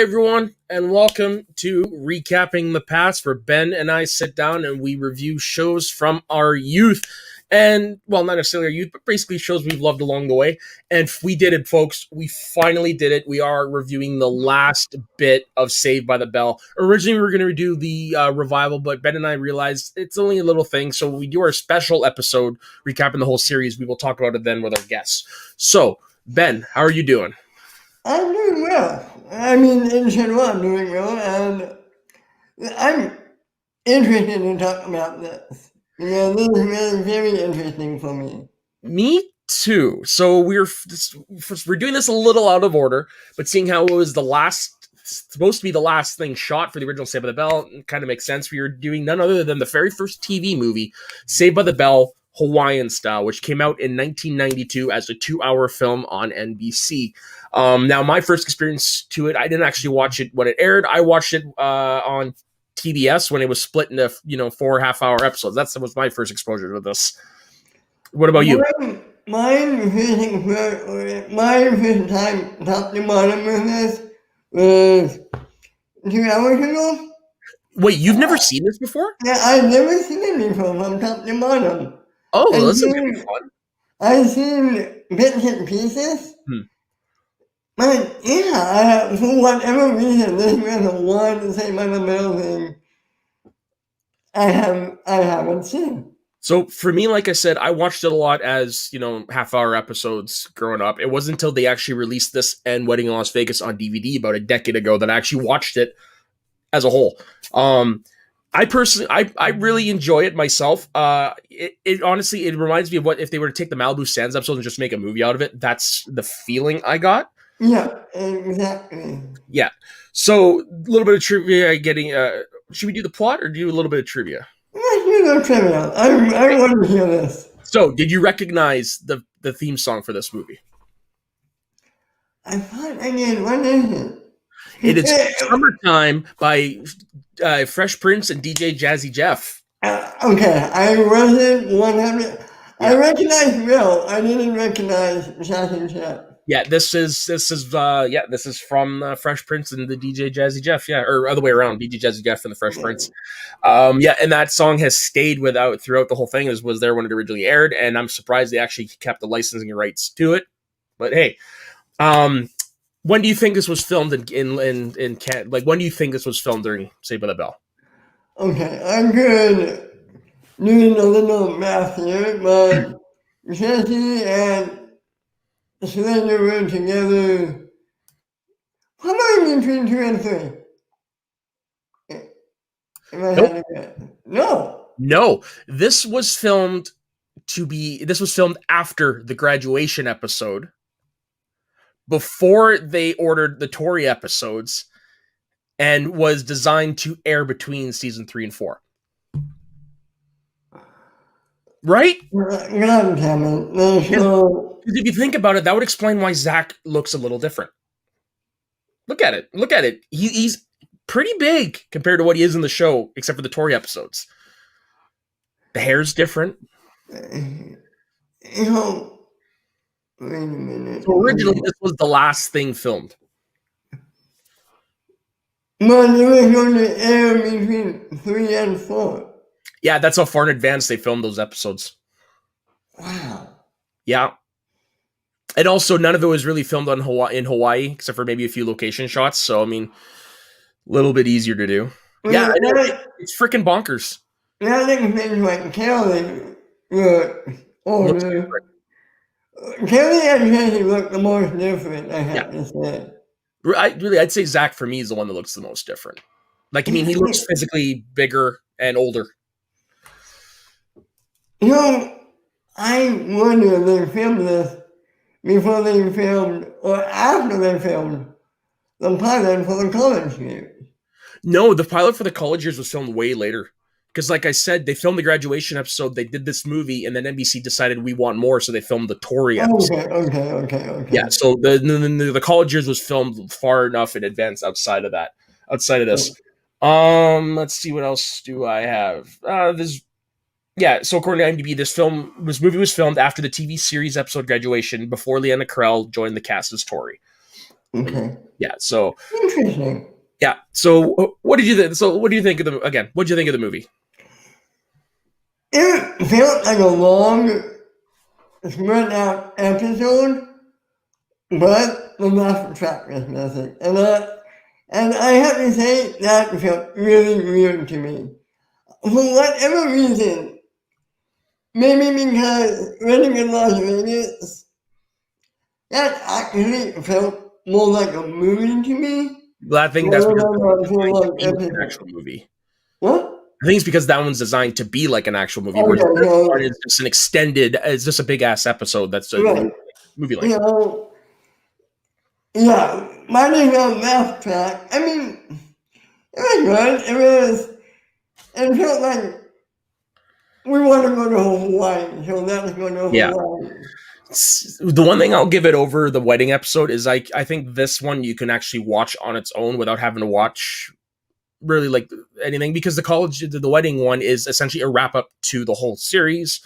everyone, and welcome to Recapping the Past, where Ben and I sit down and we review shows from our youth. And, well, not necessarily our youth, but basically shows we've loved along the way. And we did it, folks. We finally did it. We are reviewing the last bit of Saved by the Bell. Originally, we were going to do the revival, but Ben and I realized it's only a little thing. So when we do our special episode, recapping the whole series, we will talk about it then with our guests. So, Ben, how are you doing? I'm doing well. I mean, in general, I'm doing well, and I'm interested in talking about this. This is really very interesting for me. Me too. So we're doing this a little out of order, but seeing how it was supposed to be the last thing shot for the original Saved by the Bell, it kind of makes sense. We are doing none other than the very first TV movie, Saved by the Bell, Hawaiian style, which came out in 1992 as a 2-hour film on NBC. Now, my first experience to it, I didn't actually watch it when it aired. I watched it on TBS when it was split into 4 half-hour episodes. That was my first exposure to this. What about you? My first time top to bottom with this was 2 hours ago. Wait, you've never seen this before? Yeah, I've never seen it before from top to bottom. Oh, this is going to be fun. I've seen bits and pieces. But yeah, for whatever reason, this was the one Saved by the Bell thing I haven't seen. So for me, like I said, I watched it a lot as, half-hour episodes growing up. It wasn't until they actually released this and Wedding in Las Vegas on DVD about a decade ago that I actually watched it as a whole. I personally, I really enjoy it myself. It honestly, it reminds me of what if they were to take the Malibu Sands episode and just make a movie out of it. That's the feeling I got. Yeah, exactly. Yeah. So a little bit of trivia. Should we do the plot or do a little bit of trivia? Let's do the trivia. I want to hear this. So, did you recognize the theme song for this movie? I thought I did. What is it? It is Summertime by Fresh Prince and DJ Jazzy Jeff. Okay, I wasn't 100. Yeah. I recognized Will. I didn't recognize Jazzy Jeff. Yeah, this is from Fresh Prince and the DJ Jazzy Jeff. Yeah, or other way around, DJ Jazzy Jeff and the Fresh Prince. And that song has stayed throughout the whole thing. It was there when it originally aired, and I'm surprised they actually kept the licensing rights to it. But hey, when do you think this was filmed in Canada? Like, when do you think this was filmed during Saved by the Bell? Okay, I'm good doing a little math here, but Jesse and Slender were together probably between 2 and 3. No. This was filmed after the graduation episode, before they ordered the Tori episodes, and was designed to air between season 3 and 4. Right? God damn it. If you think about it, that would explain why Zach looks a little different. Look at it. He's pretty big compared to what he is in the show, except for the Tori episodes. The hair's different. Wait a minute. So originally, this was the last thing filmed. But it was going to air between 3 and 4. Yeah, that's how far in advance they filmed those episodes. Wow. Yeah. And also, none of it was really filmed in Hawaii, except for maybe a few location shots. So, I mean, a little bit easier to do. Yeah, it's freaking bonkers. Yeah, I think things like Kelly were older. Kelly and Jesse look the most different, I have to say. I'd say Zach, for me, is the one that looks the most different. Like, I mean, he looks physically bigger and older. I wonder if they filmed this before they filmed, or after they filmed, the pilot for the college years. No, the pilot for the college years was filmed way later. Because, like I said, they filmed the graduation episode, they did this movie, and then NBC decided we want more, so they filmed the Tori episode. Okay. Yeah, so the college years was filmed far enough in advance outside of this. Let's see, what else do I have? So according to IMDb, this movie was filmed after the TV series episode Graduation, before Leanna Carell joined the cast as Tori. Okay. Yeah. So Interesting. yeah. So what did you think? So what do you think of what do you think of the movie? It felt like a long, spread out episode, but the laugh track was missing. And I have to say, that felt really weird to me. For whatever reason, maybe because living in Las Vegas, that actually felt more like a movie to me Well, I think that's rather because than that one's a full designed to like be like an episode. actual movie. What? I think it's because that one's designed to be like an actual movie, whereas Okay, this one so is just an extended. It's just a big ass episode that's a right, movie you length. know, yeah, mining on laugh track. I mean, it was good. It felt like we want to go to Hawaii, so let's go to Yeah. Hawaii. The one thing I'll give it over the wedding episode is I think this one you can actually watch on its own without having to watch really like anything, because the wedding one is essentially a wrap up to the whole series.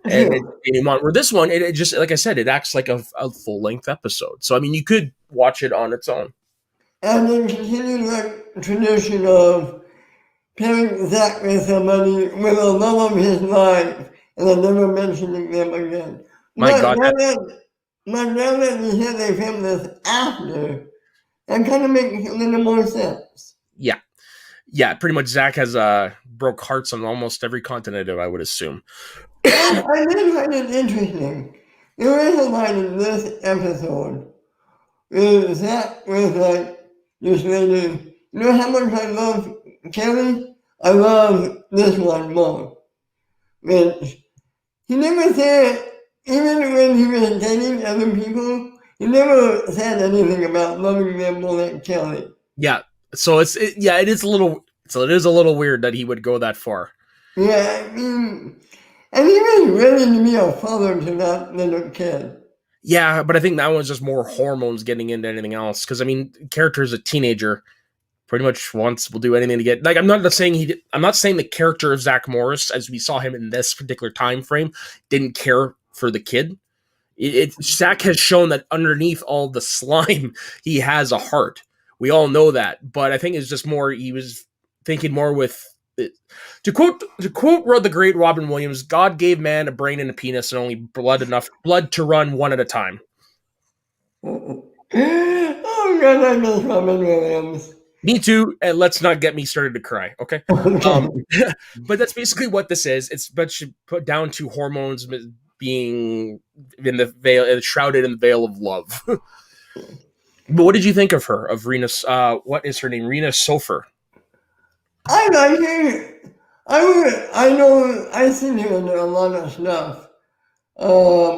And Sure. where this one, it just, like I said, it acts like a full length episode. So I mean, you could watch it on its own. And then continue the tradition of pairing Zach with somebody with the love of his life and then never mentioning them again. My But God, now that, you said they filmed this after, that kind of makes a little more sense. yeah, pretty much. Zach has broke hearts on almost every continent, I would assume. And I did find it interesting. There is a line in this episode where Zach was like, this lady, you know how much I love Kelly? I love this one more. Which he never said, even when he was dating other people, he never said anything about loving them more than Kelly. Yeah, so it is a little, it is a little weird that he would go that far. Yeah, I mean, and he was ready to be a father to that little kid. Yeah, but I think that was just more hormones getting into anything else. Because I mean, character is a teenager, pretty much will do anything to get. Like, I'm not saying the character of Zach Morris, as we saw him in this particular time frame, didn't care for the kid. Zach has shown that underneath all the slime, he has a heart. We all know that, but I think it's just more. He was thinking more with. To quote the great Robin Williams, God gave man a brain and a penis and only blood to run one at a time. Oh God, I miss Robin Williams. Me too, and let's not get me started to cry, okay? But that's basically what this is. It's but put down to hormones being in the veil, shrouded in the veil of love. But what did you think of her, of Rena? What is her name? Rena Sofer. I like her. I know I've seen her in a lot of stuff.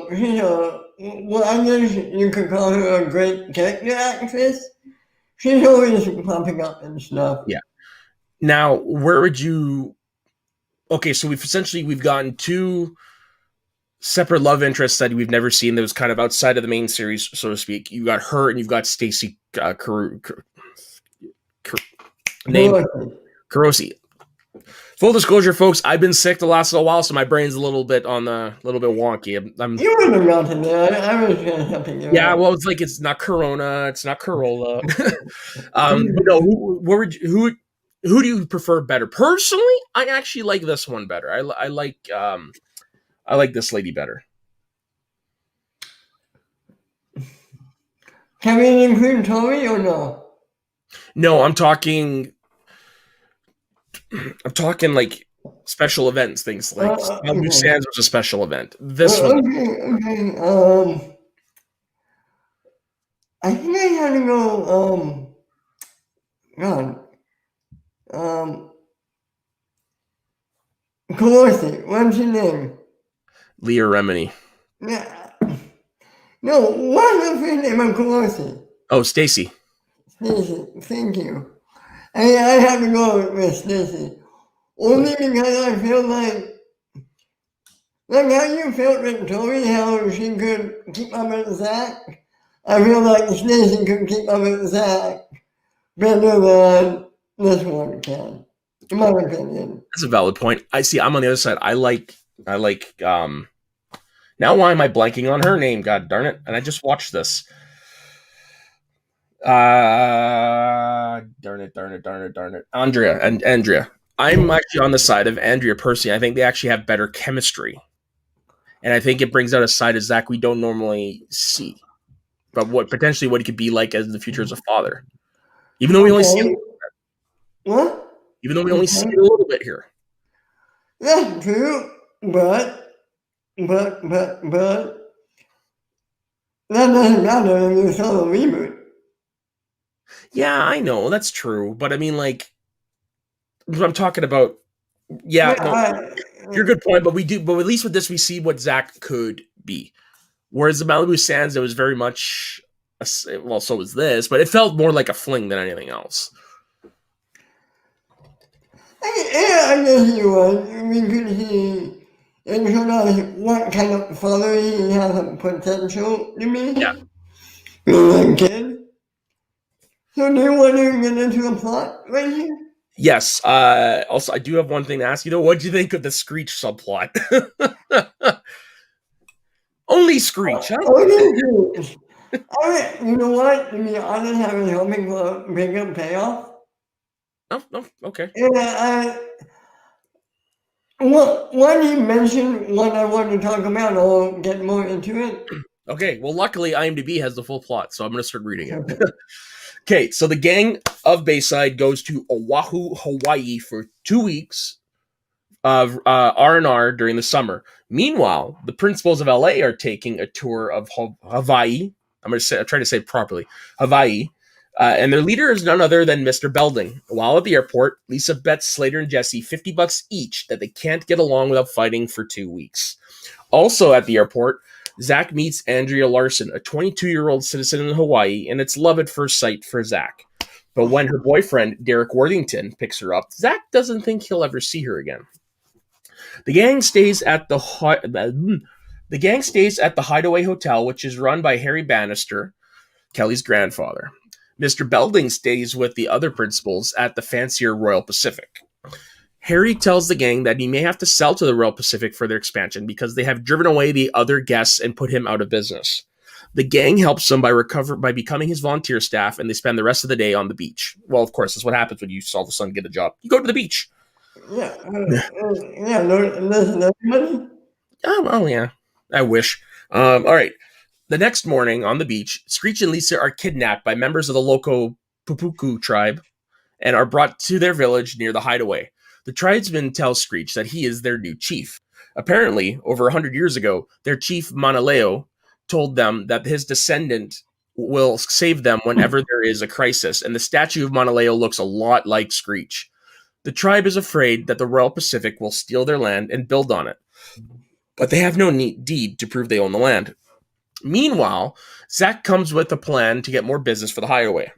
She's I guess you could call her a great character actress. She's always popping up and stuff. Yeah. Now, where would you? Okay, so we've gotten two separate love interests that we've never seen. That was kind of outside of the main series, so to speak. You got her, and you've got Stacy Carosi. Full disclosure, folks, I've been sick the last little while, so my brain's a little bit wonky. You wouldn't have gotten there. I was just helping you. Yeah, out. well, it's not Corona, it's not Corolla. But no, who do you prefer better? Personally, I actually like this one better. I like this lady better. Can we include Tori or no? No, I'm talking like special events, things like Okay. Sands was a special event. This one, Okay. I think I had to go. God. Colossi. What's your name? Leah Remini. Yeah. No, what's the first name of Colossi? Oh, Stacy. Stacy. Thank you. I have to go with Stacy. Only because I feel like how you felt with Tori, how she could keep up with Zach. I feel like Stacy could keep up with Zach better than this one can, in my opinion. That's a valid point. I see. I'm on the other side. I like. Now why am I blanking on her name? God darn it! And I just watched this. Darn it. Andrea. I'm actually on the side of Andrea personally. I think they actually have better chemistry. And I think it brings out a side of Zach we don't normally see. But what he could be like as in the future as a father. Even though we only see Okay. What? even though we only see Okay. it a little bit here. That's true, but that doesn't matter if you saw the reboot. Yeah, I know, that's true. But I mean, like, what I'm talking about. Yeah, no, Yeah, you're a good point. But at least with this, we see what Zach could be. Whereas the Malibu Sands, it was very much, well, so was this, but it felt more like a fling than anything else. I guess he was. We could see and sort of what kind of father he has a potential to be. Yeah. Like a kid. So do you want to get into a plot right here? Yes. Also, I do have one thing to ask you though. What do you think of the Screech subplot? Only Screech, huh? You know what? To be honest, I was hoping for a bigger payoff. Oh, okay. Yeah, when you mentioned what I want to talk about, I'll get more into it. Okay. Well, luckily, IMDb has the full plot, so I'm going to start reading it. Okay, so the gang of Bayside goes to Oahu, Hawaii for 2 weeks of R&R during the summer. Meanwhile, the principals of LA are taking a tour of Hawaii. I'm try to say it properly. Hawaii. And their leader is none other than Mr. Belding. While at the airport, Lisa bets Slater and Jesse $50 each that they can't get along without fighting for 2 weeks. Also at the airport, Zach meets Andrea Larson, a 22-year-old citizen in Hawaii, and it's love at first sight for Zach. But when her boyfriend, Derek Worthington, picks her up, Zach doesn't think he'll ever see her again. The gang stays at the Hideaway Hotel, which is run by Harry Bannister, Kelly's grandfather. Mr. Belding stays with the other principals at the fancier Royal Pacific. Harry tells the gang that he may have to sell to the Royal Pacific for their expansion because they have driven away the other guests and put him out of business. The gang helps him by becoming his volunteer staff, and they spend the rest of the day on the beach. Well, of course, that's what happens when you all of a sudden get a job. You go to the beach. Yeah, listen, everybody. Oh, yeah. I wish. All right. The next morning on the beach, Screech and Lisa are kidnapped by members of the Loco Pupuku tribe and are brought to their village near the hideaway. The tribesmen tell Screech that he is their new chief. Apparently, over 100 years ago, their chief Manaleo told them that his descendant will save them whenever there is a crisis, and the statue of Manaleo looks a lot like Screech. The tribe is afraid that the Royal Pacific will steal their land and build on it, but they have no deed to prove they own the land. Meanwhile, Zach comes with a plan to get more business for the hideaway.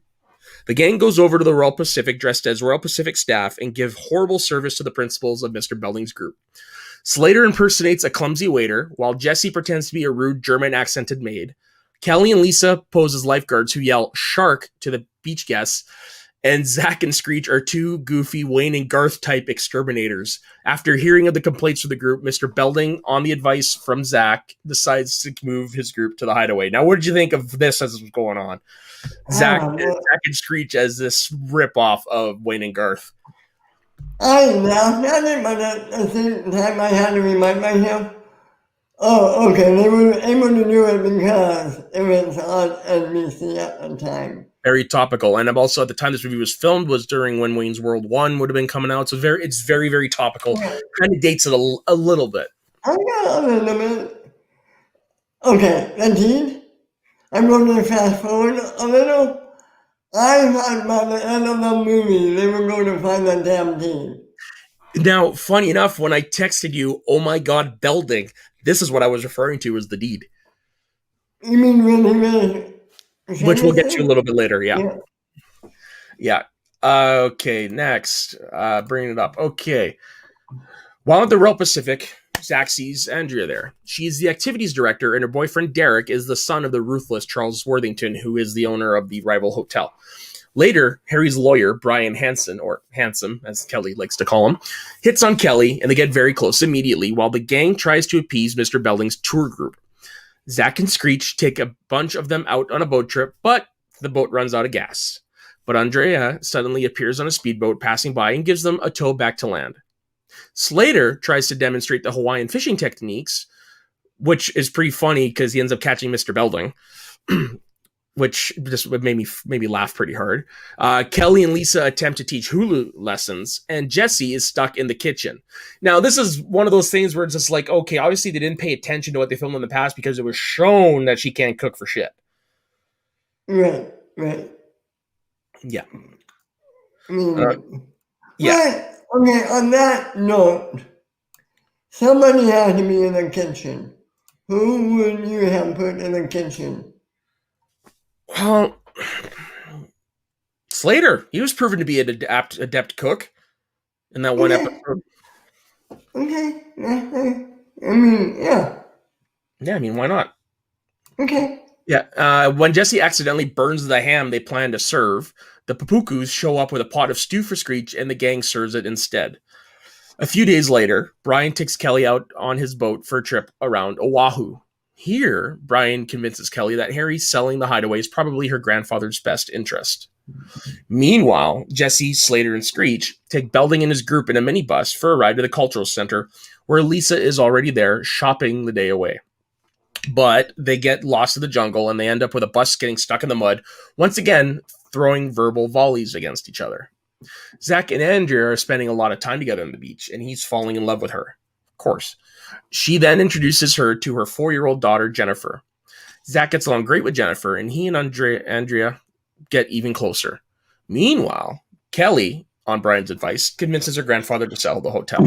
The gang goes over to the Royal Pacific dressed as Royal Pacific staff and give horrible service to the principals of Mr. Belding's group. Slater impersonates a clumsy waiter, while Jesse pretends to be a rude German-accented maid. Kelly and Lisa pose as lifeguards who yell "shark" to the beach guests, and Zach and Screech are two goofy Wayne and Garth-type exterminators. After hearing of the complaints from the group, Mr. Belding, on the advice from Zach, decides to move his group to the hideaway. Now, what did you think of this as it was going on? Zach and Screech as this rip-off of Wayne and Garth. I laughed at it, but at the same time I had to remind myself, oh, okay, they were able to do it because it was on NBC at the time. Very topical, and I'm also at the time this movie was filmed was during when Wayne's World 1 would have been coming out, so it's very, very topical. Yeah. Kind of dates it a little bit. I got a little bit. Okay, the deed. I'm going to fast forward a little. I thought by the end of the movie they were going to find the damn deed. Now, funny enough, when I texted you, "Oh my God, Belding," this is what I was referring to as the deed. You mean really? Which we'll get to a little bit later, yeah. Okay, next. Bringing it up. Okay. While at the Royal Pacific, Zach sees Andrea there. She is the activities director, and her boyfriend, Derek, is the son of the ruthless Charles Worthington, who is the owner of the rival hotel. Later, Harry's lawyer, Brian Hansen, or Handsome, as Kelly likes to call him, hits on Kelly, and they get very close immediately, while the gang tries to appease Mr. Belding's tour group. Zach and Screech take a bunch of them out on a boat trip, but the boat runs out of gas. But Andrea suddenly appears on a speedboat passing by and gives them a tow back to land. Slater tries to demonstrate the Hawaiian fishing techniques, which is pretty funny because he ends up catching Mr. Belding, which just made me laugh pretty hard. Kelly and Lisa attempt to teach hula lessons, and Jesse is stuck in the kitchen. Now, this is one of those things where it's just like, okay, obviously they didn't pay attention to what they filmed in the past because it was shown that she can't cook for shit. Right. Yeah. I mean, yeah. But, okay, on that note, somebody has to be in the kitchen. Who would you have put in the kitchen? Well, Slater. He was proven to be an adept cook in that one episode. Okay. I mean, yeah. Yeah, I mean, why not? Okay. Yeah. When Jesse accidentally burns the ham they plan to serve, the Papukus show up with a pot of stew for Screech, and the gang serves it instead. A few days later, Brian takes Kelly out on his boat for a trip around Oahu. Here, Brian convinces Kelly that Harry selling the hideaway is probably her grandfather's best interest. Meanwhile, Jesse, Slater, and Screech take Belding and his group in a minibus for a ride to the cultural center, where Lisa is already there shopping the day away. But they get lost in the jungle, and they end up with a bus getting stuck in the mud, once again throwing verbal volleys against each other. Zach and Andrea are spending a lot of time together on the beach, and he's falling in love with her. Of course. She then introduces her to her 4-year-old daughter, Jennifer. Zach gets along great with Jennifer, and he and Andrea get even closer. Meanwhile, Kelly, on Brian's advice, convinces her grandfather to sell the hotel.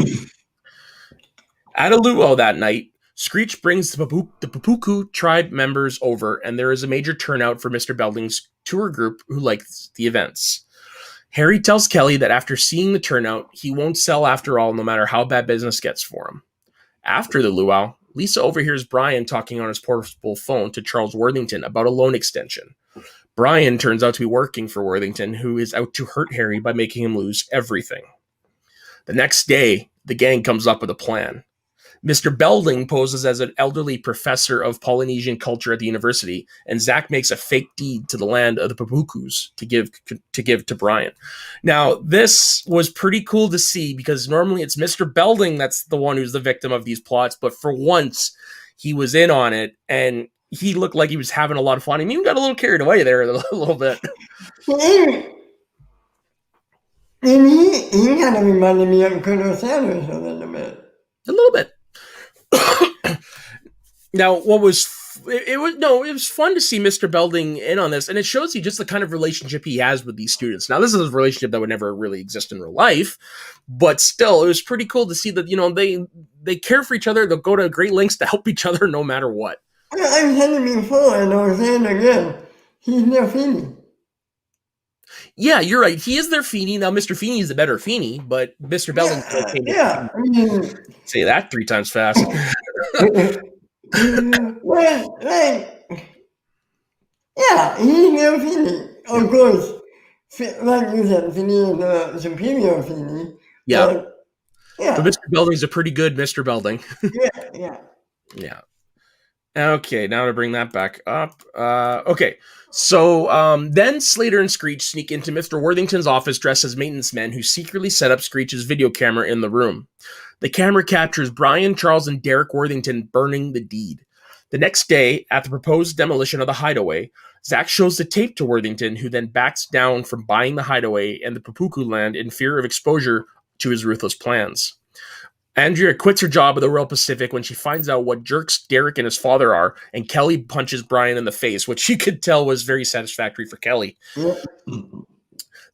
At a luau that night, Screech brings the Papuku tribe members over, and there is a major turnout for Mr. Belding's tour group who likes the events. Harry tells Kelly that after seeing the turnout, he won't sell after all, no matter how bad business gets for him. After the luau, Lisa overhears Brian talking on his portable phone to Charles Worthington about a loan extension. Brian turns out to be working for Worthington, who is out to hurt Harry by making him lose everything. The next day, the gang comes up with a plan. Mr. Belding poses as an elderly professor of Polynesian culture at the university, and Zach makes a fake deed to the land of the Papukus to give to Brian. Now, this was pretty cool to see because normally it's Mr. Belding that's the one who's the victim of these plots, but for once he was in on it, and he looked like he was having a lot of fun. He even got a little carried away there a little bit. And he kind of reminded me of Colonel Sanders a little bit. A little bit. Now, it was fun to see Mr. Belding in on this, and it shows you just the kind of relationship he has with these students. Now, this is a relationship that would never really exist in real life, but still, it was pretty cool to see that, you know, they care for each other. They'll go to great lengths to help each other no matter what. I've said it before, and I was saying it again. He's their Feeny. Yeah, you're right. He is their Feeny. Now, Mr. Feeny is the better Feeny, but Mr. Belding... Yeah, I mean... Say that 3 times fast. Well, yeah, he's their Feeny. Of course, like you said, Feeny is the superior Feeny. Yeah. But Mr. Belding's a pretty good Mr. Belding. Yeah. Okay, now to bring that back up. Okay, so then Slater and Screech sneak into Mr. Worthington's office dressed as maintenance men who secretly set up Screech's video camera in the room. The camera captures Brian, Charles, and Derek Worthington burning the deed. The next day, at the proposed demolition of the hideaway, Zach shows the tape to Worthington, who then backs down from buying the hideaway and the Papuku land in fear of exposure to his ruthless plans. Andrea quits her job at the Royal Pacific when she finds out what jerks Derek and his father are, and Kelly punches Brian in the face, which she could tell was very satisfactory for Kelly. The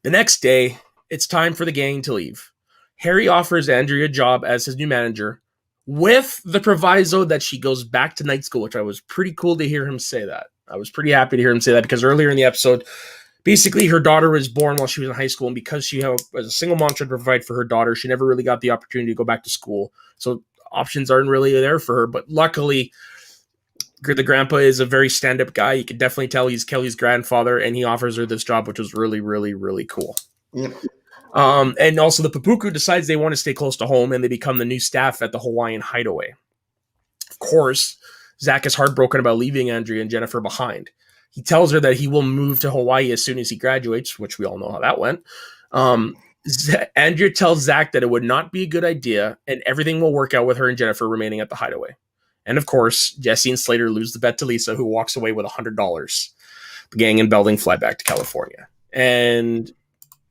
next day, it's time for the gang to leave. Harry offers Andrea a job as his new manager, with the proviso that she goes back to night school, which I was pretty cool to hear him say that. I was pretty happy to hear him say that, because earlier in the episode, basically, her daughter was born while she was in high school, and because she was a single mom trying to provide for her daughter, she never really got the opportunity to go back to school. So options aren't really there for her. But luckily, the grandpa is a very stand-up guy. You can definitely tell he's Kelly's grandfather, and he offers her this job, which was really, really, really cool. Yep. And also, the Papuku decides they want to stay close to home, and they become the new staff at the Hawaiian hideaway. Of course, Zach is heartbroken about leaving Andrea and Jennifer behind. He tells her that he will move to Hawaii as soon as he graduates, which we all know how that went. Andrea tells Zach that it would not be a good idea and everything will work out with her and Jennifer remaining at the hideaway. And of course, Jesse and Slater lose the bet to Lisa, who walks away with $100. The gang and Belding fly back to California. And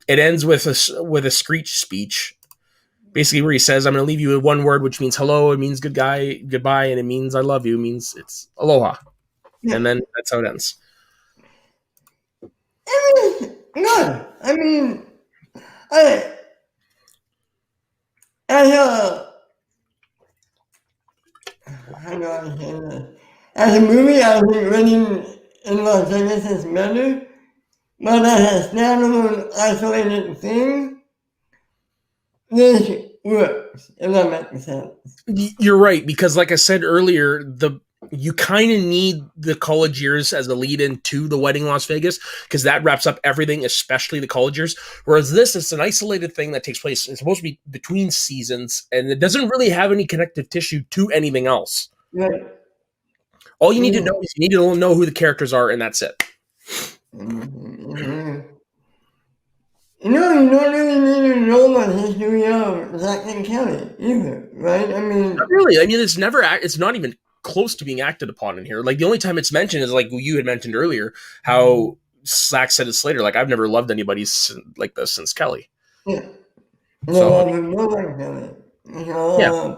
it ends with a Screech speech, basically where he says, I'm going to leave you with one word, which means hello, it means goodbye, and it means I love you, it means it's aloha. Yeah. And then that's how it ends. Good. I mean, as a movie, I think Wedding in Las Vegas is better, but as a standalone, isolated thing, this works, if that makes sense. You're right, because like I said earlier, you kind of need the college years as a lead-in to the Wedding in Las Vegas, because that wraps up everything, especially the college years. Whereas this is an isolated thing that takes place. It's supposed to be between seasons, and it doesn't really have any connective tissue to anything else. Right. All you need to know is you need to know who the characters are, and that's it. Mm-hmm. You don't really need to know about the history of Zach and Kelly either, right? I mean, not really. I mean, it's not even close to being acted upon in here. Like, the only time it's mentioned is like you had mentioned earlier, how Zach said to Slater, like, I've never loved anybody like this since Kelly. Yeah. So, yeah.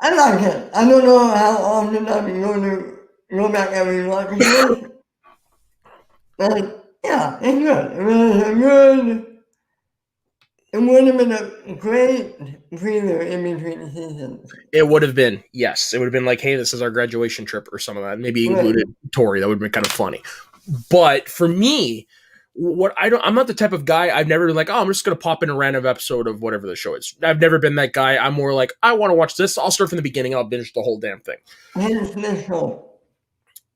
I like it. I don't know how often I'm going to go back every watch it. But yeah, it's good. It would have been a great prelude in between the seasons. It would have been, yes. It would have been like, hey, this is our graduation trip or some of that. Maybe included Tori. That would have been kind of funny. But for me, I'm not the type of guy. I've never been like, oh, I'm just going to pop in a random episode of whatever the show is. I've never been that guy. I'm more like, I want to watch this. I'll start from the beginning. I'll binge the whole damn thing.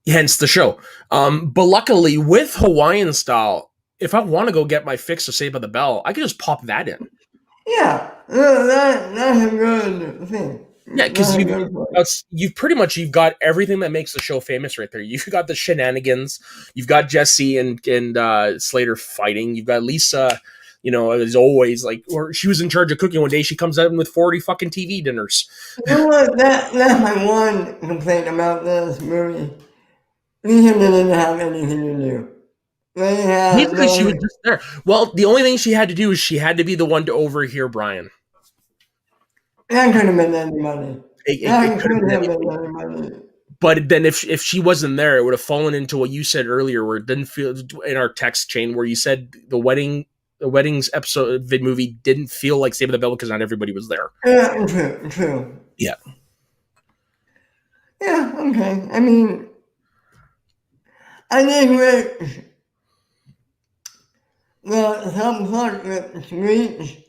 Hence the show. But luckily, with Hawaiian style, if I want to go get my fix of Saved by the Bell, I can just pop that in. Yeah, that's a good thing. Yeah, because you've got everything that makes the show famous right there. You've got the shenanigans. You've got Jesse and Slater fighting. You've got Lisa, as always, or she was in charge of cooking one day. She comes out with 40 fucking TV dinners. You know what? That's my one complaint about this movie. Lisa didn't have anything to do. Basically, she was just there. Well, the only thing she had to do is she had to be the one to overhear Brian. That could have been anybody. It could have been anybody. But then if she wasn't there, it would have fallen into what you said earlier, where it didn't feel in our text chain where you said the weddings episode vid movie didn't feel like Saved by the Bell because not everybody was there. Yeah, true. Yeah. Yeah, okay. I mean, I think the subplot with Screech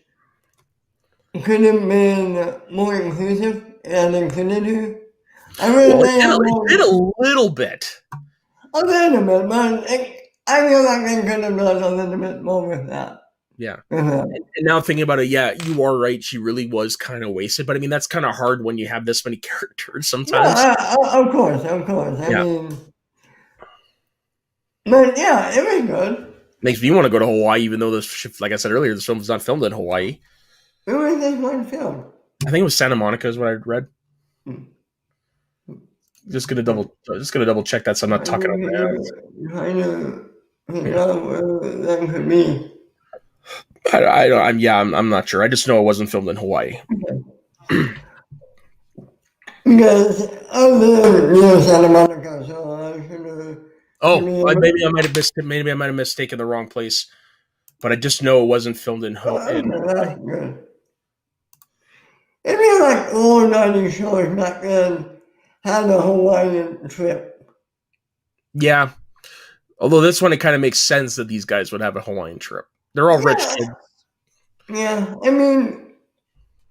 could have been more inclusive and included her. It did a little bit. A little bit, but I feel like they could have done a little bit more with that. Yeah. And now thinking about it, yeah, you are right. She really was kind of wasted. But I mean, that's kind of hard when you have this many characters sometimes. Yeah, of course. I mean, but yeah, it was good. Makes me want to go to Hawaii, even though this, like I said earlier, this film was not filmed in Hawaii. Where was this one filmed? I think it was Santa Monica, is what I read. Just gonna double check that, so I'm not talking on that. That could be. I'm not sure. I just know it wasn't filmed in Hawaii. Okay. Because I live near Santa Monica, so I should have. Maybe I might have mistaken the wrong place, but I just know it wasn't filmed in Hawaii. That's good. It'd be like old 90s shows back then had a Hawaiian trip. Yeah. Although this one, it kind of makes sense that these guys would have a Hawaiian trip. They're all rich kids. Yeah. I mean,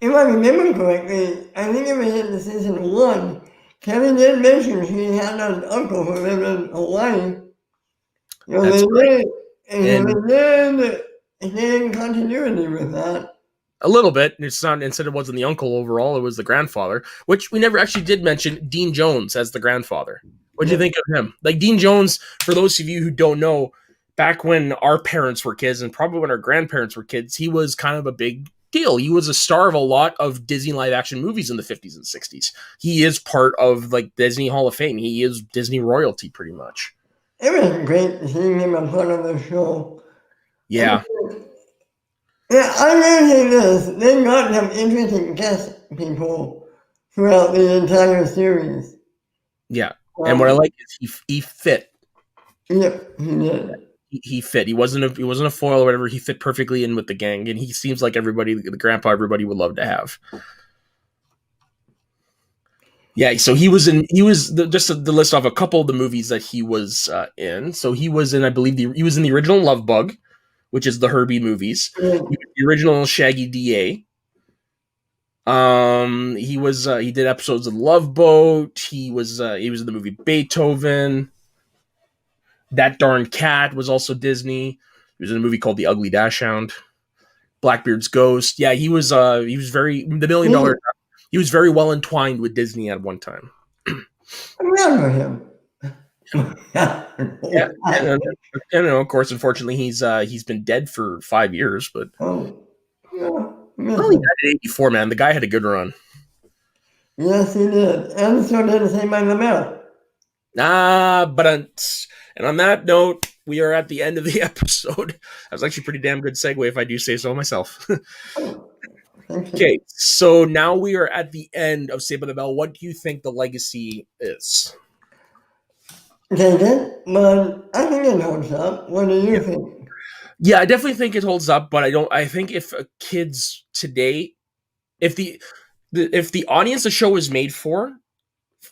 if I remember correctly, I think it was in season 1, Kelly did mention she had an uncle who lived in Hawaii. That's right. And they did continuity with that. A little bit. It's not, instead it wasn't the uncle overall, it was the grandfather, which we never actually did mention Dean Jones as the grandfather. What do you think of him? Like Dean Jones, for those of you who don't know, back when our parents were kids and probably when our grandparents were kids, he was kind of a big deal. He was a star of a lot of Disney live action movies in the 50s and 60s. He is part of like Disney Hall of Fame. He is Disney royalty pretty much. It was great seeing him a part of the show. Yeah. Yeah, I'm going to say this. They got some interesting guest people throughout the entire series. Yeah. And what I like is he fit. Yep, he did. He fit. He wasn't a foil or whatever. He fit perfectly in with the gang, and he seems like everybody, the grandpa, everybody would love to have. Yeah, so he was just to list off a couple of the movies that he was in. So he was in, I believe, he was in the original Love Bug, which is the Herbie movies. Yeah. The original Shaggy DA. He did episodes of Love Boat. He was in the movie Beethoven. That Darn Cat was also Disney. He was in a movie called The Ugly Dachshund. Blackbeard's Ghost. Yeah, he was very the $1 Million. He was very well entwined with Disney at one time. I remember him. Yeah, and of course, unfortunately, he's been dead for 5 years. But yeah. well, he died at 84. Man, the guy had a good run. Yes, he did, and so did Saved by the Bell. And on that note, we are at the end of the episode. That was actually a pretty damn good segue, if I do say so myself. Okay, so now we are at the end of Saved by the Bell. What do you think the legacy is? David, but I think it holds up. What do you think? Yeah, I definitely think it holds up, but I think if kids today, if the audience the show is made for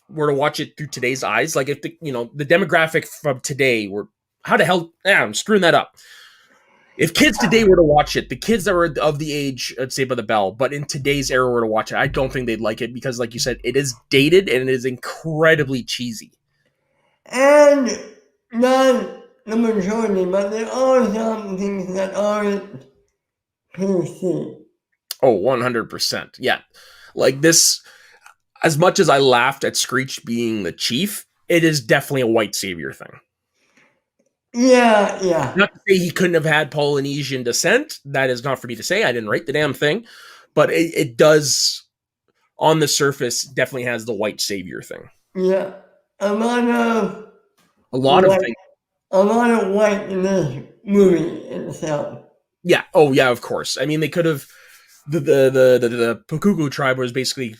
were to watch it through today's eyes, like if the demographic from today were, how the hell, I'm screwing that up. If kids today were to watch it, the kids that were of the age of Saved by the Bell, but in today's era were to watch it, I don't think they'd like it because, like you said, it is dated and it is incredibly cheesy. And not the majority, but there are some things that aren't PC. Oh, 100%. Yeah. Like this, as much as I laughed at Screech being the chief, it is definitely a white savior thing. Yeah. Not to say he couldn't have had Polynesian descent. That is not for me to say. I didn't write the damn thing. But it does, on the surface, definitely has the white savior thing. Yeah. A lot of things. A lot of white in this movie itself. Yeah. Oh, yeah, of course. I mean, they could have, the Pukuku tribe was basically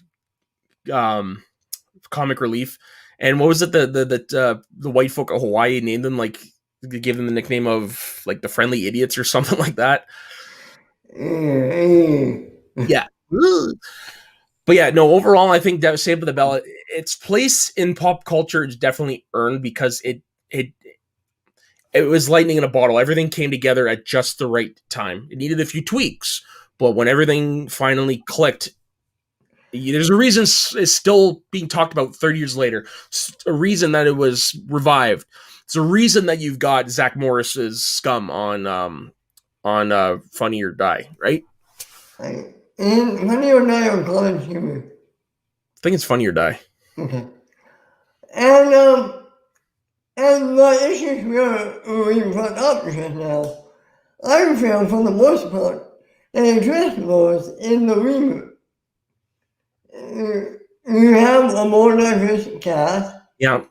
comic relief. And what was it? The white folk of Hawaii named them, like, they give them the nickname of like the friendly idiots or something like that. Yeah. But yeah, no, overall, I think Saved by the Bell, its place in pop culture is definitely earned because it was lightning in a bottle. Everything came together at just the right time. It needed a few tweaks, but when everything finally clicked, there's a reason it's still being talked about 30 years later. It's a reason that it was revived. It's a reason that you've got Zach Morris's Scum on Funny or Die, right? And Funny or Die or College Humor? I think it's Funny or Die. Okay. And the issues we brought up just now, I feel for the most part, they address those in the reboot. You have a more diverse cast. Yeah.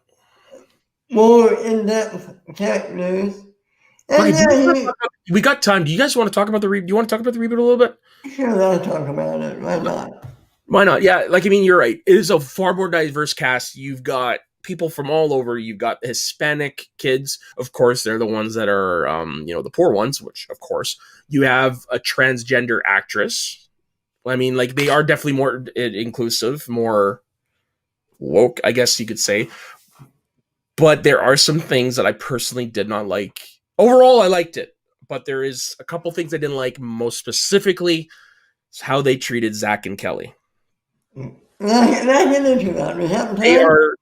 More in-depth characters. And we got time. Do you guys want to talk about the reboot? Do you want to talk about the reboot a little bit? Sure, let's talk about it. Why not? Why not? Yeah, like, I mean, you're right. It is a far more diverse cast. You've got people from all over. You've got Hispanic kids. Of course, they're the ones that are, the poor ones, which, of course. You have a transgender actress. I mean, like, they are definitely more inclusive, more woke, I guess you could say. But there are some things that I personally did not like. Overall, I liked it. But there is a couple things I didn't like. Most specifically, how they treated Zach and Kelly. Let's get into that.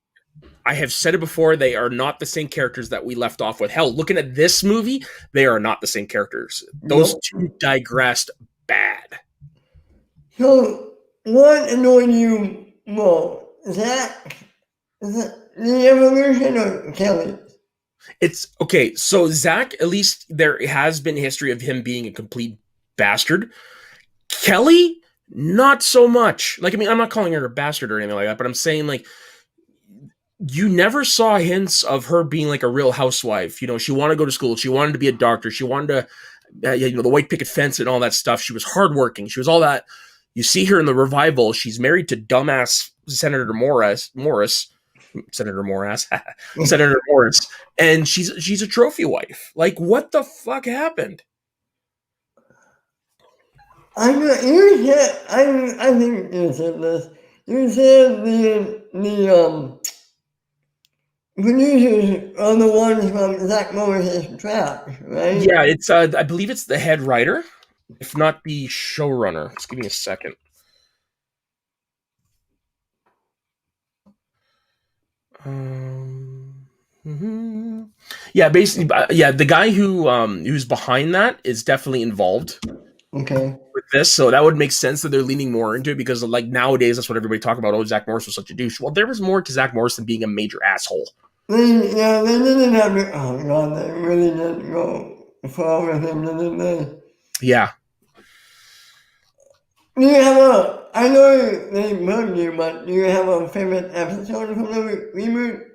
I have said it before, they are not the same characters that we left off with. Hell, looking at this movie, they are not the same characters. Those two digressed bad. So, what annoyed you more? Zach, the evolution, or Kelly? It's okay. So Zach, at least there has been history of him being a complete bastard. Kelly, not so much. Like, I mean, I'm not calling her a bastard or anything like that, but I'm saying like you never saw hints of her being like a real housewife. You know, she wanted to go to school. She wanted to be a doctor. She wanted to, the white picket fence and all that stuff. She was hardworking. She was all that. You see her in the revival. She's married to dumbass Senator Senator Morris, Senator Morris, and she's a trophy wife. Like, what the fuck happened? I think you said this. You said the producers are the ones from Zach Morris's tracks, right? Yeah, it's I believe it's the head writer, if not the showrunner. Just give me a second. Yeah, basically, yeah, the guy who's behind that is definitely involved Okay. with this, so that would make sense that they're leaning more into it because, like, nowadays that's what everybody talk about. Oh, Zach Morris was such a douche. Well, there was more to Zach Morris than being a major asshole. They didn't have to, oh god, they really didn't go far with him, didn't they? Yeah. Do you have I know they bugged you, but do you have a favorite episode from the reboot?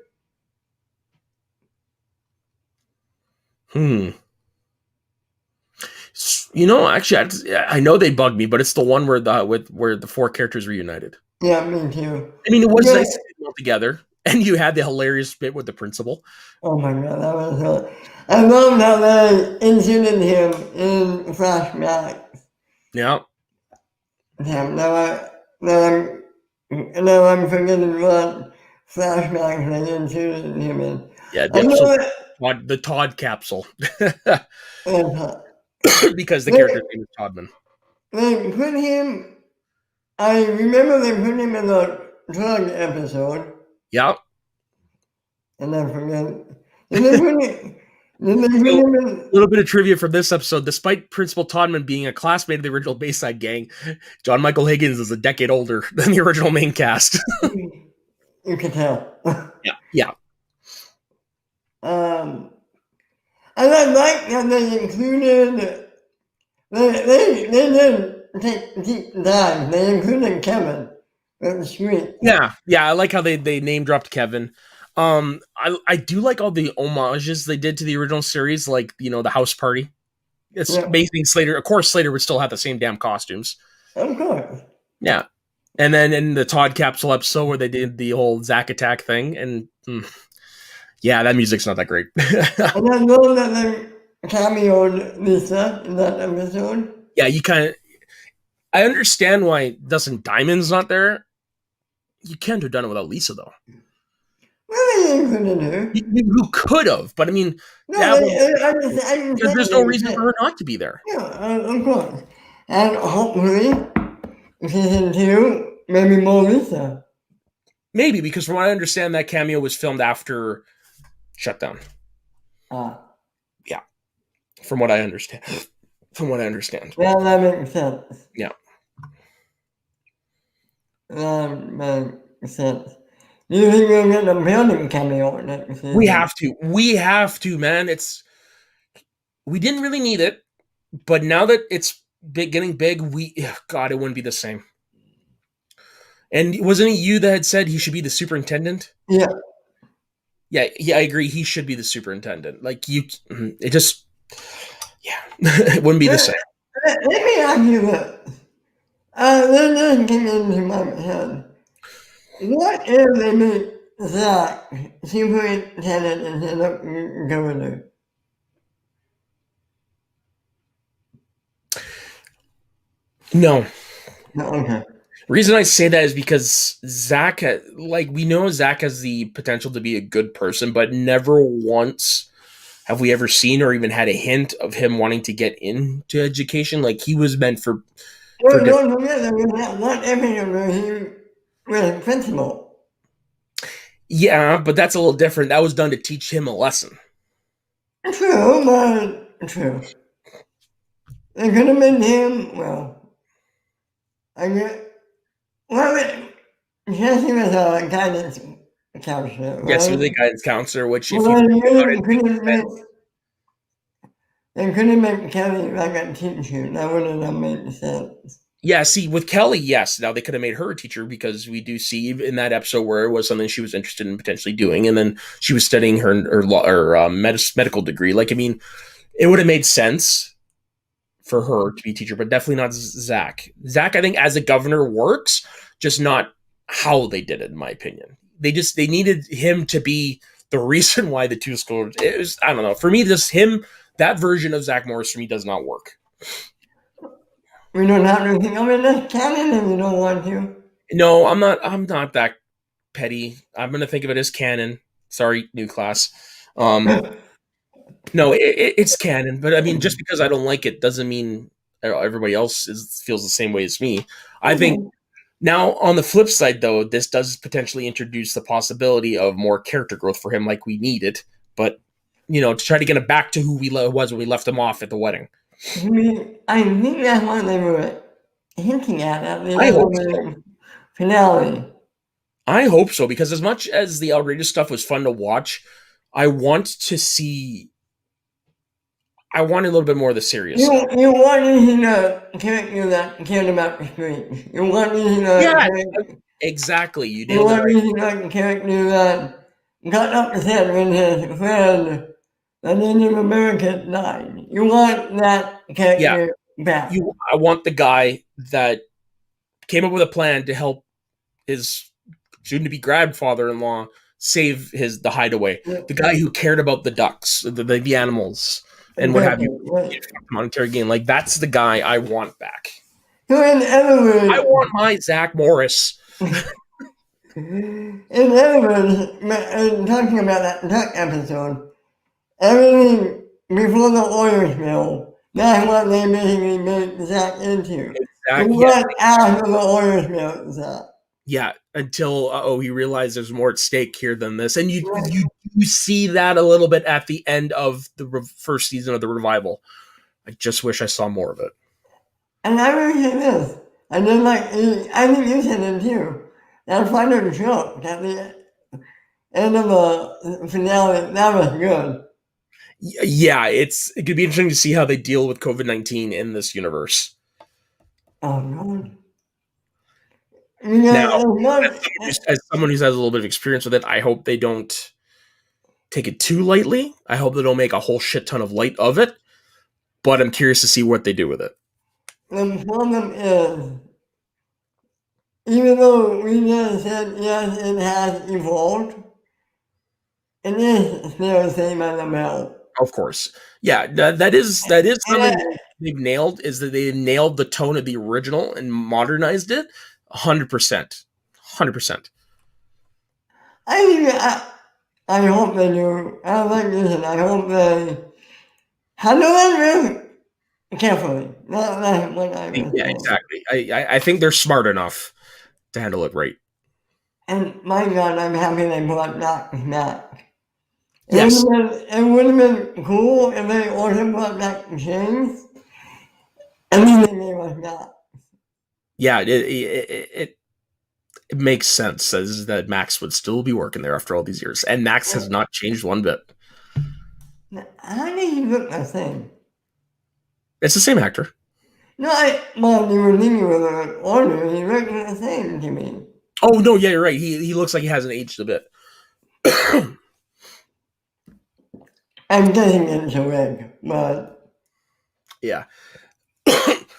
You know, actually, I know they bugged me, but it's the one where the four characters reunited. Yeah, me too. I mean, it was nice to get them all together, and you had the hilarious bit with the principal. Oh my god, that was good. I loved how they inserted him in flashbacks. Yeah. Damn, now I'm forgetting what flashbacks they inserted him in. Yeah, the Todd capsule. Because the character's name is Toddman. They put him. I remember they put him in the drug episode. Yeah. And I forget. Did they put him in? A little bit of trivia from this episode. Despite Principal Toddman being a classmate of the original Bayside Gang, John Michael Higgins is a decade older than the original main cast. You can tell. Yeah. And I like that they included. They didn't take deep dive. They included Kevin. That was sweet. Yeah. I like how they name dropped Kevin. I do like all the homages they did to the original series, like, you know, the house party. It's amazing. Slater, of course, Slater would still have the same damn costumes. Of course. Yeah. And then in the Todd capsule episode where they did the whole Zack attack thing, and yeah, that music's not that great. And I know that they cameoed Lisa in that episode. Yeah, I understand why Dustin Diamond's not there. You can't have done it without Lisa, though. Well, they included her. You could have, but I mean, there's no reason for her not to be there. Yeah, of course. And hopefully, season 2, maybe more Lisa. Maybe, because from what I understand, that cameo was filmed after shutdown. Yeah. From what I understand. Well, that makes sense. Yeah. That makes sense. Do you think we'll get a building cameo next season? We have to, man. We didn't really need it, but now that it's getting big, God, it wouldn't be the same. And wasn't it you that had said he should be the superintendent? Yeah. Yeah, I agree. He should be the superintendent. Like, it just, it wouldn't be the same. Let me ask you this. This came into my head. What if they make Zach superintendent instead of governor? No. Okay. Reason I say that is because Zach, we know Zach has the potential to be a good person, but never once have we ever seen or even had a hint of him wanting to get into education. Like, he was meant for. Well, don't forget there was that one episode where he was principal. Yeah, but that's a little different. That was done to teach him a lesson. True, but true. They could have made him, well, I get, well, Jesse was a guidance counselor, Yes, he was a right? guidance counselor, which if Well, you they think about really it, makes couldn't make, sense. they couldn't make Kelly like a teacher. That wouldn't have made sense. Yeah, see, with Kelly, yes. Now they could have made her a teacher because we do see in that episode where it was something she was interested in potentially doing, and then she was studying her medical degree. Like, I mean, it would have made sense for her to be a teacher, but definitely not Zach. Zach, I think, as a governor works, just not how they did it, in my opinion. They needed him to be the reason why the two schools. It was, I don't know. For me, just him, that version of Zach Morris for me does not work. We don't have anything. I mean, that's canon if you don't want to. No, I'm not that petty. I'm gonna think of it as canon. Sorry, new class. No, it's canon, but I mean, just because I don't like it doesn't mean everybody else feels the same way as me. I think Okay. now on the flip side, though, this does potentially introduce the possibility of more character growth for him, like we needed. But to try to get him back to who he was when we left him off at the wedding. I think that's what they were hinting at the I end of hope so. the finale. I hope so, because as much as the outrageous stuff was fun to watch, I want to see. I want a little bit more of the serious You stuff. you wanted him to character that cared about the streets. You wanted him to Yeah, character, exactly. You you nailed it right. wanted him like a character that got up his head when his friend, the Native American, died. You want that Yeah, character back. I want the guy that came up with a plan to help his soon-to-be grandfather-in-law save the hideaway. Yeah, The guy who cared about the ducks, the animals, and what have exactly. you. Right. Monetary gain. Like, that's the guy I want back. So in other I words, want my Zach Morris. in other words, in talking about that duck episode, everything before the oil spill, that's what they basically made Zach into. He Exactly. Yeah, went after the oil spill, Zach. yeah. Until he realized there's more at stake here than this, and you Right. you see that a little bit at the end of the first season of the revival. I just wish I saw more of it. And I will say this, I did like, I think you said it too, that final joke at the end of the finale, that was good. Yeah, it could be interesting to see how they deal with COVID-19 in this universe. Oh, God. Now, Yeah, one, as someone who has a little bit of experience with it, I hope they don't take it too lightly. I hope they don't make a whole shit ton of light of it. But I'm curious to see what they do with it. the problem is, even though we just said yes, it has evolved, it is still the same as a male. Of course, yeah, that is something And they've nailed. Is that they nailed the tone of the original and modernized it 100%, 100%. I think I hope they do. I like this, and I hope they handle it really carefully. That's what I was Yeah, saying. exactly. I think they're smart enough to handle it right. And my God, I'm happy they brought Doc back. Yes, It would have been cool if they also brought back James. And then they gave us that. yeah, it makes sense as that Max would still be working there after all these years, and Max has not changed one bit. How did he look the same? It's the same actor. No, well, you were thinking with an order, he looked the same to me. Oh no, yeah, you're right. He looks like he hasn't aged a bit. I'm guessing it's a wig, but Yeah.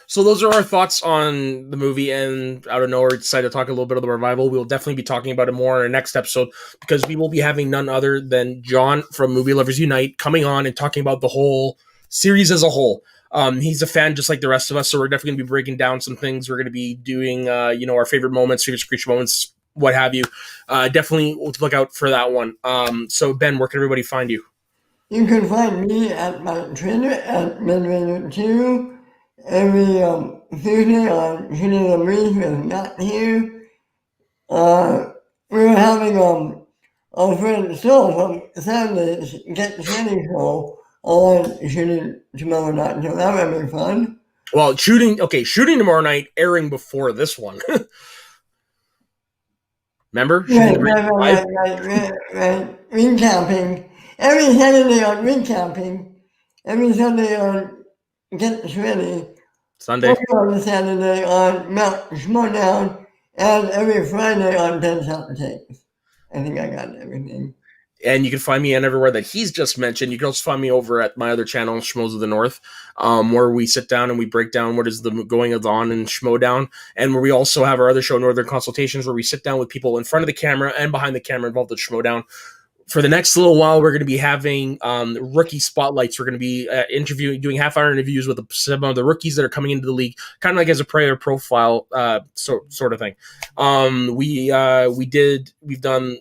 So those are our thoughts on the movie, and I don't know, we decided to talk a little bit of the revival. We'll definitely be talking about it more in our next episode because we will be having none other than John from Movie Lovers Unite coming on and talking about the whole series as a whole. He's a fan just like the rest of us, so we're definitely going to be breaking down some things. We're going to be doing, our favorite moments, favorite screech moments, what have you. Definitely look out for that one. So Ben, where can everybody find you? you can find me at my Twitter at Midway2 every Tuesday on Shooting the Breeze with Matt here. We're having our friend Phil from Saturday's Get Shitty Show on Shooting tomorrow night, so that might be fun. Well, shooting tomorrow night, airing before this one. Remember? Shooting Right, the right, Reboot 5? right, right, right, right. Recapping. Every Saturday on recapping. Every Sunday on Get Ready. Sunday. Every other Saturday on Mount Schmodown. And every Friday on Ten Top Takes. I think I got everything. And you can find me on everywhere that he's just mentioned. You can also find me over at my other channel, Schmoes of the North, where we sit down and we break down what is the going on in Schmodown, and where we also have our other show, Northern Consultations, where we sit down with people in front of the camera and behind the camera involved with Schmodown. For the next little while, we're going to be having rookie spotlights. We're going to be doing half-hour interviews with some of the rookies that are coming into the league, kind of like as a player profile sort of thing. We've done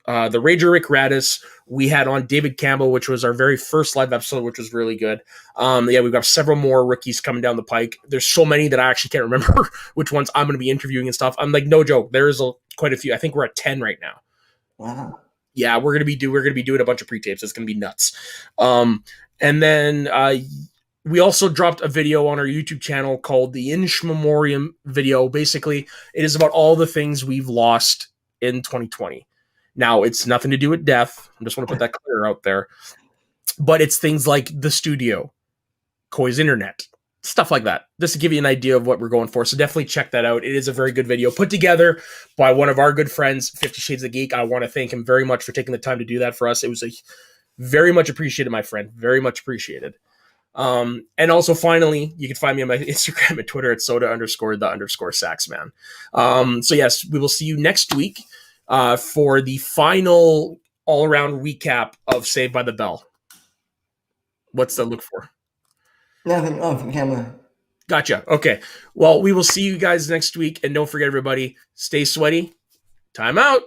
the Rager Rick Radis. We had on David Campbell, which was our very first live episode, which was really good. We've got several more rookies coming down the pike. There's so many that I actually can't remember which ones I'm going to be interviewing and stuff. I'm like, no joke. There's quite a few. I think we're at 10 right now. Wow. Yeah, we're gonna be doing a bunch of pre-tapes. It's gonna be nuts. And then we also dropped a video on our YouTube channel called the Inch Memoriam video. Basically, it is about all the things we've lost in 2020. Now, it's nothing to do with death. I just want to put that clear out there. But it's things like the studio, Koi's internet, stuff like that, just to give you an idea of what we're going for. So definitely check that out. It is a very good video put together by one of our good friends, 50 Shades of Geek. I want to thank him very much for taking the time to do that for us. It was very much appreciated, my friend. Very much appreciated. And also, finally, you can find me on my Instagram and Twitter at soda_the_saxman. So yes, we will see you next week for the final all-around recap of Saved by the Bell. What's to look for? Nothing off the camera. Gotcha. Okay. Well, we will see you guys next week. And don't forget, everybody, stay sweaty. Time out.